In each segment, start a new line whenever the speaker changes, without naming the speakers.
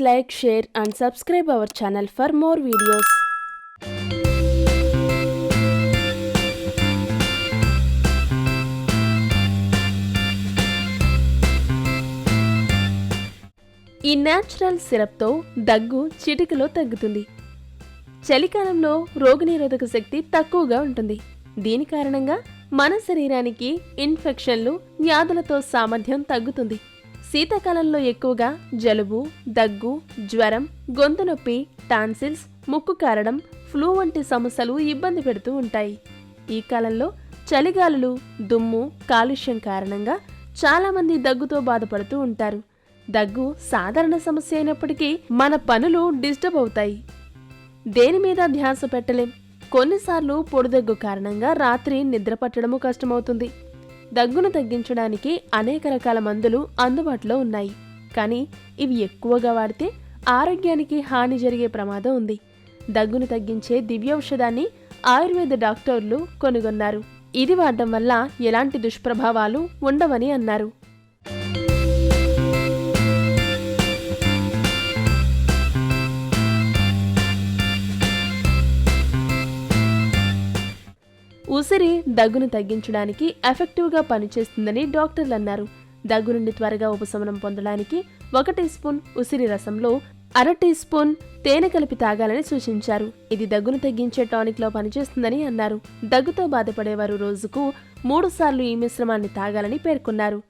like, share and subscribe our channel for more videos. ఈ natural సిరప్తో దగ్గు చిటికలో తగ్గుతుంది. చలికాలంలో రోగనిరోధక శక్తి తక్కువగా ఉంటుంది. దీని కారణంగా మన శరీరానికి ఇన్ఫెక్షన్లు, వ్యాధులతో సామర్థ్యం తగ్గుతుంది. శీతాకాలంలో ఎక్కువగా జలుబు, దగ్గు, జ్వరం, గొంతు నొప్పి, టాన్సిల్స్, ముక్కు కారడం, ఫ్లూ వంటి సమస్యలు ఇబ్బంది పెడుతూ ఉంటాయి. ఈ కాలంలో చలిగాలులు, దుమ్ము, కాలుష్యం కారణంగా చాలామంది దగ్గుతో బాధపడుతూ ఉంటారు. దగ్గు సాధారణ సమస్య అయినప్పటికీ మన పనులు డిస్టర్బ్ అవుతాయి. దేని మీద ధ్యాస పెట్టలేం. కొన్నిసార్లు పొడిదగ్గు కారణంగా రాత్రి నిద్ర పట్టడము కష్టమవుతుంది. దగ్గును తగ్గించడానికి అనేక రకాల మందులు అందుబాటులో ఉన్నాయి. కానీ ఇవి ఎక్కువగా వాడితే ఆరోగ్యానికి హాని జరిగే ప్రమాదం ఉంది. దగ్గును తగ్గించే దివ్యౌషధాన్ని ఆయుర్వేద డాక్టర్లు కనుగొన్నారు. ఇది వాడడం వల్ల ఎలాంటి దుష్ప్రభావాలు ఉండవని అన్నారు. ఉసిరి దగ్గును తగ్గించడానికి ఎఫెక్టివ్గా పనిచేస్తుందని డాక్టర్లు అన్నారు. దగ్గు నుండి త్వరగా ఉపశమనం పొందడానికి 1 టీ స్పూన్ ఉసిరి రసంలో 1/2 టీ స్పూన్ తేనె కలిపి తాగాలని సూచించారు. ఇది దగ్గును తగ్గించే టానిక్లో పనిచేస్తుందని అన్నారు. దగ్గుతో బాధపడేవారు రోజుకు 3 సార్లు ఈ మిశ్రమాన్ని తాగాలని పేర్కొన్నారు.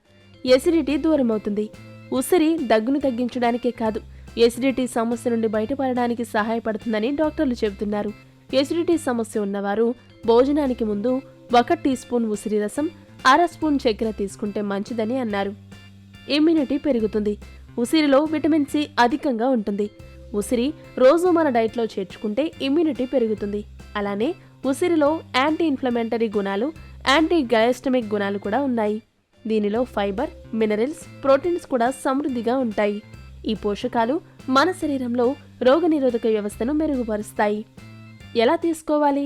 ఎసిడిటీ దూరమవుతుంది. ఉసిరి దగ్గును తగ్గించడానికే కాదు, ఎసిడిటీ సమస్య నుండి బయటపడడానికి సహాయపడుతుందని డాక్టర్లు చెబుతున్నారు. ఎసిడిటీ సమస్య ఉన్నవారు భోజనానికి ముందు 1 టీ స్పూన్ ఉసిరి రసం, 1/2 స్పూన్ చక్కెర తీసుకుంటే మంచిదని అన్నారు. ఇమ్యూనిటీ పెరుగుతుంది. ఉసిరిలో విటమిన్ సి అధికంగా ఉంటుంది. ఉసిరి రోజు మన డైట్లో చేర్చుకుంటే ఇమ్యూనిటీ పెరుగుతుంది. అలానే ఉసిరిలో యాంటీ ఇన్ఫ్లమేటరీ గుణాలు, యాంటీ గయాస్టమిక్ గుణాలు కూడా ఉన్నాయి. దీనిలో ఫైబర్, మినరల్స్, ప్రోటీన్స్ కూడా సమృద్ధిగా ఉంటాయి. ఈ పోషకాలు మన శరీరంలో రోగనిరోధక వ్యవస్థను మెరుగుపరుస్తాయి. ఎలా తీసుకోవాలి?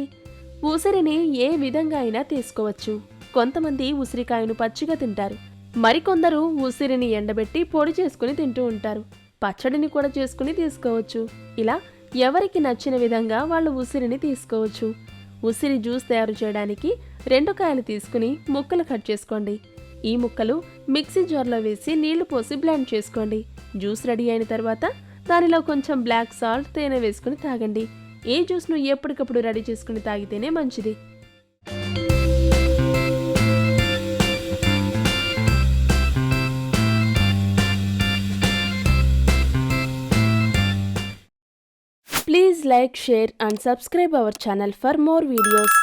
ఉసిరిని ఏ విధంగా అయినా తీసుకోవచ్చు. కొంతమంది ఉసిరికాయను పచ్చిగా తింటారు. మరికొందరు ఉసిరిని ఎండబెట్టి పొడి చేసుకుని తింటూ ఉంటారు. పచ్చడిని కూడా చేసుకుని తీసుకోవచ్చు. ఇలా ఎవరికి నచ్చిన విధంగా వాళ్ళు ఉసిరిని తీసుకోవచ్చు. ఉసిరి జ్యూస్ తయారు చేయడానికి 2 కాయలు తీసుకుని ముక్కలు కట్ చేసుకోండి. ఈ ముక్కలు మిక్సీ జార్లో వేసి నీళ్లు పోసి బ్లెండ్ చేసుకోండి. జ్యూస్ రెడీ అయిన తర్వాత దానిలో కొంచెం బ్లాక్ సాల్ట్, తేనె వేసుకుని తాగండి. ఏ జ్యూస్ను ఎప్పటికప్పుడు రెడీ చేసుకుని తాగితేనే మంచిది. Please like, share and subscribe our channel for more videos.